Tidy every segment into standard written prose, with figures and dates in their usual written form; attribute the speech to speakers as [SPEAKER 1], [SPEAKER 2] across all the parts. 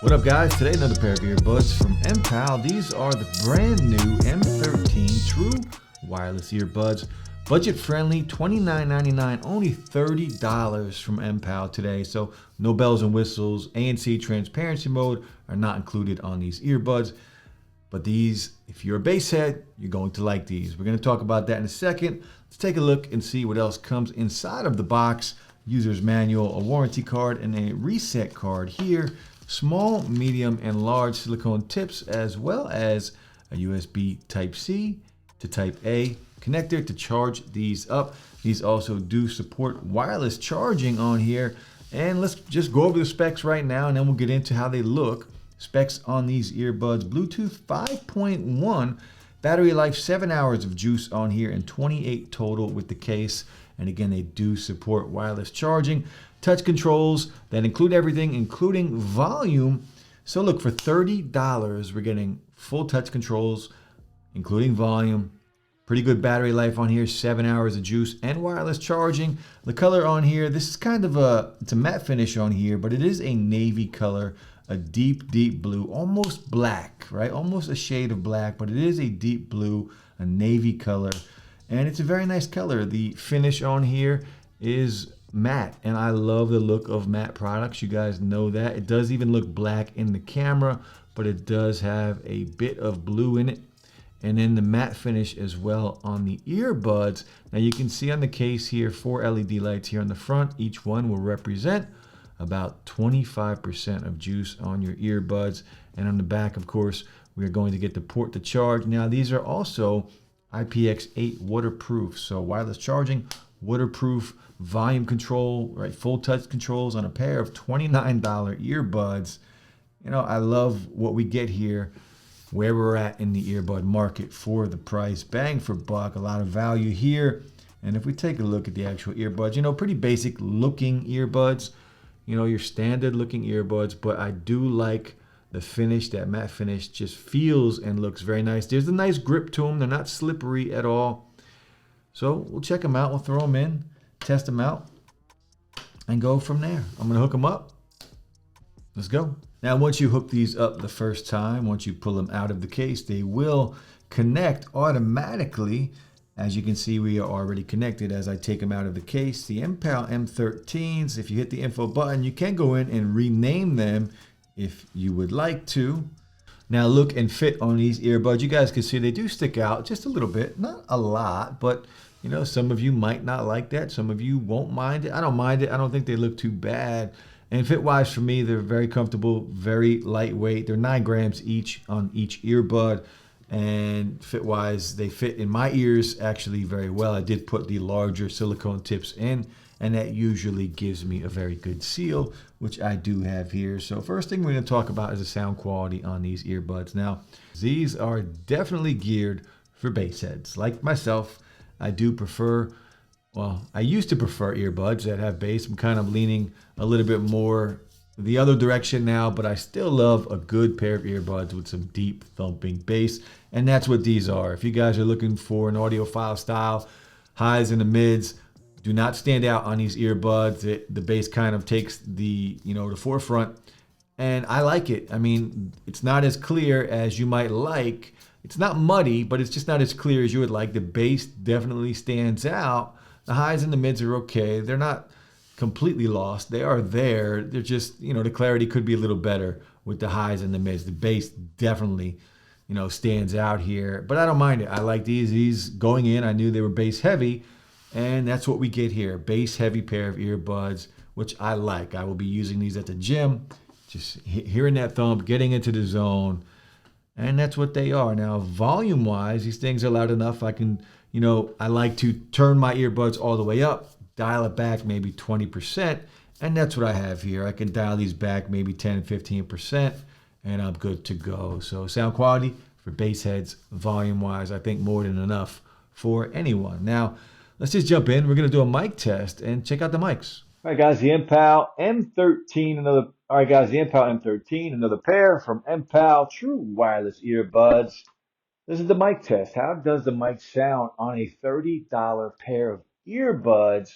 [SPEAKER 1] What up, guys? Today another pair of earbuds from MPOW. These are the brand new M13 true wireless earbuds. Budget friendly, $29.99, only $30 from MPOW today. So no bells and whistles. ANC transparency mode are not included on these earbuds. But these, if you're a bass head, you're going to like these. We're going to talk about that in a second. Let's take a look and see what else comes inside of the box. User's manual, a warranty card, and a reset card here. Small, medium, and large silicone tips, as well as a USB Type-C to Type-A connector to charge these up. These also do support wireless charging on here. And let's just go over the specs right now, and then we'll get into how they look. Specs on these earbuds: Bluetooth 5.1, battery life 7 hours of juice on here, and 28 total with the case. And again, they do support wireless charging. Touch controls that include everything, including volume. So look, for $30, we're getting full touch controls, including volume. Pretty good battery life on here, 7 hours of juice, and wireless charging. The color on here, this is kind of it's a matte finish on here, but it is a navy color, a deep, deep blue, almost black, right? Almost a shade of black, but it is a deep blue, a navy color. And it's a very nice color. The finish on here is matte, and I love the look of matte products. You guys know that. It does even look black in the camera, but it does have a bit of blue in it. And then the matte finish as well on the earbuds. Now you can see on the case here, 4 LED lights here on the front. Each one will represent about 25% of juice on your earbuds. And on the back, of course, we're going to get the port to charge. Now these are also IPX8 waterproof, so wireless charging, waterproof, volume control, right? Full touch controls on a pair of $29 earbuds. You know, I love what we get here, where we're at in the earbud market for the price. Bang for buck, a lot of value here. And if we take a look at the actual earbuds, you know, pretty basic looking earbuds, you know, your standard looking earbuds, but I do like the finish. That matte finish just feels and looks very nice. There's a nice grip to them. They're not slippery at all. So we'll check them out. We'll throw them in, test them out, and go from there. I'm gonna hook them up. Let's go. Now, once you hook these up the first time, once you pull them out of the case, they will connect automatically. As you can see, we are already connected as I take them out of the case. The MPOW M13s, if you hit the info button, you can go in and rename them if you would like to. Now, look and fit on these earbuds. You guys can see they do stick out just a little bit, not a lot, but you know, some of you might not like that. Some of you won't mind it. I don't mind it. I don't think they look too bad. And fit-wise, for me, they're very comfortable, very lightweight. They're 9 grams each on each earbud. And fit-wise, they fit in my ears actually very well. I did put the larger silicone tips in, and that usually gives me a very good seal, which I do have here. So first thing we're going to talk about is the sound quality on these earbuds. Now, these are definitely geared for bass heads. Like myself, I do prefer, well, I used to prefer earbuds that have bass. I'm kind of leaning a little bit more the other direction now, but I still love a good pair of earbuds with some deep thumping bass. And that's what these are. If you guys are looking for an audiophile style, highs and the mids, do not stand out on these earbuds. The bass kind of takes the, you know, the forefront, and I like it. I mean, it's not as clear as you might like. It's not muddy, but it's just not as clear as you would like. The bass definitely stands out. The highs and the mids are okay. They're not completely lost. They are there. They're just, you know, the clarity could be a little better with the highs and the mids. The bass definitely, you know, stands out here, but I don't mind it. I like these. These going in, I knew they were bass heavy. And that's what we get here, bass heavy pair of earbuds, which I like. I will be using these at the gym, just hearing that thump, getting into the zone. And that's what they are. Now, volume wise, these things are loud enough. I can, you know, I like to turn my earbuds all the way up, dial it back maybe 20%. And that's what I have here. I can dial these back maybe 10, 15%, and I'm good to go. So sound quality for bass heads, volume wise, I think more than enough for anyone. Now, let's just jump in. We're going to do a mic test and check out the mics. All right, guys, the MPOW M13, another pair from MPOW True Wireless Earbuds. This is the mic test. How does the mic sound on a $30 pair of earbuds?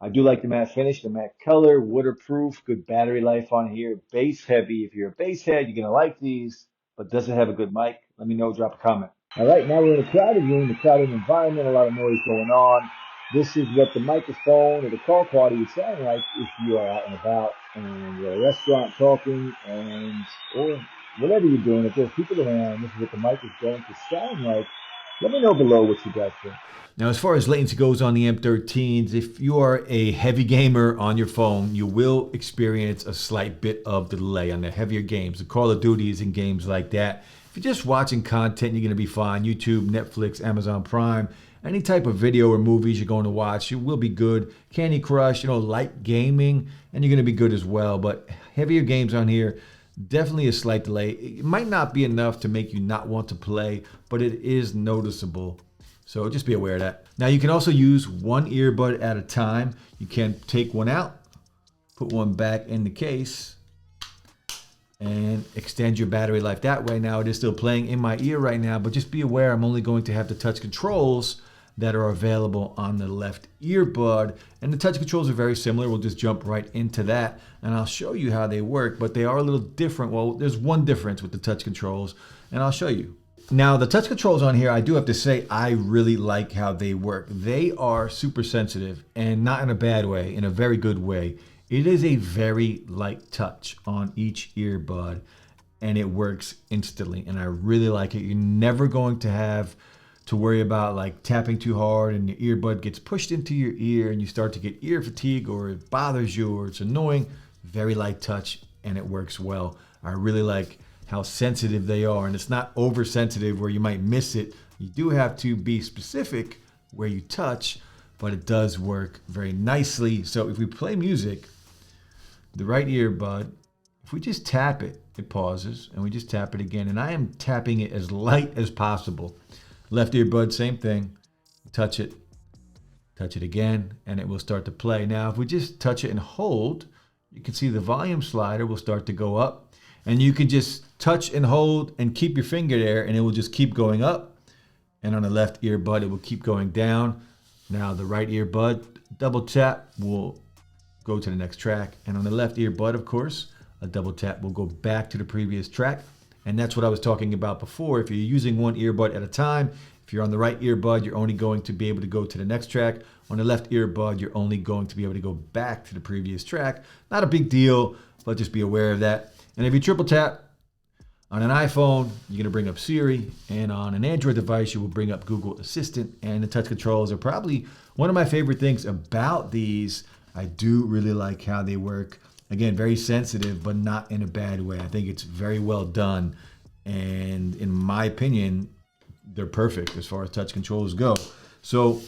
[SPEAKER 1] I do like the matte finish, the matte color, waterproof, good battery life on here, bass heavy. If you're a bass head, you're going to like these, but does it have a good mic? Let me know, drop a comment. All right, now we're in a crowded room, a crowded environment, a lot of noise going on. This is what the microphone or the call quality would sound like if you are out and about and you're at a restaurant talking or whatever you're doing. If there's people around, this is what the mic is going to sound like. Let me know below what you guys think. Now, as far as latency goes on the M13s, if you are a heavy gamer on your phone, you will experience a slight bit of delay on the heavier games, the Call of Duties and games like that. If you're just watching content, you're going to be fine. YouTube, Netflix, Amazon Prime, any type of video or movies you're going to watch, you will be good. Candy Crush, light gaming, and you're going to be good as well. But heavier games on here, definitely a slight delay. It might not be enough to make you not want to play, but it is noticeable. So just be aware of that. Now you can also use one earbud at a time. You can take one out, put one back in the case, and extend your battery life that way. Now it is still playing in my ear right now, but just be aware I'm only going to have the touch controls that are available on the left earbud. And the touch controls are very similar. We'll just jump right into that and I'll show you how they work, but they are a little different. Well, there's one difference with the touch controls and I'll show you. Now the touch controls on here, I do have to say, I really like how they work. They are super sensitive and not in a bad way, in a very good way. It is a very light touch on each earbud and it works instantly. And I really like it. You're never going to have to worry about like tapping too hard and your earbud gets pushed into your ear and you start to get ear fatigue or it bothers you or it's annoying. Very light touch and it works well. I really like how sensitive they are, and it's not oversensitive where you might miss it. You do have to be specific where you touch, but it does work very nicely. So if we play music, the right earbud, if we just tap it, it pauses, and we just tap it again, and I am tapping it as light as possible. Left earbud, same thing. Touch it again, and it will start to play. Now, if we just touch it and hold, you can see the volume slider will start to go up. And you can just touch and hold and keep your finger there and it will just keep going up. And on the left earbud, it will keep going down. Now the right earbud, double tap will go to the next track. And on the left earbud, of course, a double tap will go back to the previous track. And that's what I was talking about before. If you're using one earbud at a time, if you're on the right earbud, you're only going to be able to go to the next track. On the left earbud, you're only going to be able to go back to the previous track. Not a big deal, but just be aware of that. And if you triple tap on an iPhone, you're going to bring up Siri, and on an Android device, you will bring up Google Assistant. And the touch controls are probably one of my favorite things about these. I do really like how they work. Again, very sensitive, but not in a bad way. I think it's very well done. And in my opinion, they're perfect as far as touch controls go. So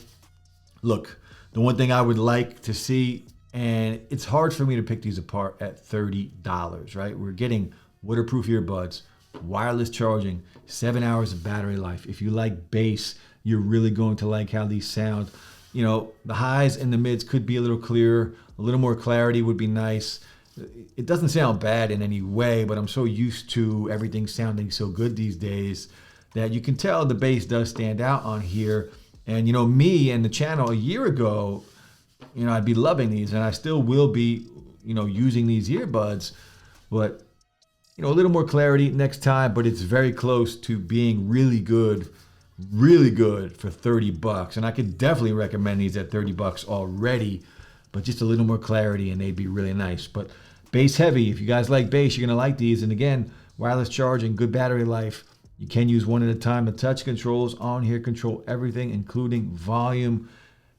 [SPEAKER 1] look, the one thing I would like to see, and it's hard for me to pick these apart at $30, right? We're getting waterproof earbuds, wireless charging, 7 hours of battery life. If you like bass, you're really going to like how these sound. The highs and the mids could be a little clearer, a little more clarity would be nice. It doesn't sound bad in any way, but I'm so used to everything sounding so good these days that you can tell the bass does stand out on here. And me and the channel a year ago, I'd be loving these, and I still will be, using these earbuds, but, a little more clarity next time, but it's very close to being really good for $30. And I could definitely recommend these at $30 already, but just a little more clarity and they'd be really nice. But bass heavy, if you guys like bass, you're going to like these. And again, wireless charging, good battery life. You can use one at a time. The touch controls on here control everything, including volume.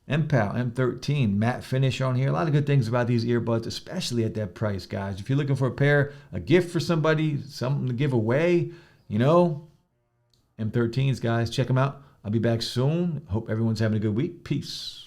[SPEAKER 1] MPOW M13 matte finish on here. A lot of good things about these earbuds, especially at that price, guys. If you're looking for a gift for somebody, something to give away, M13s, guys, check them out. I'll be back soon. Hope everyone's having a good week. Peace.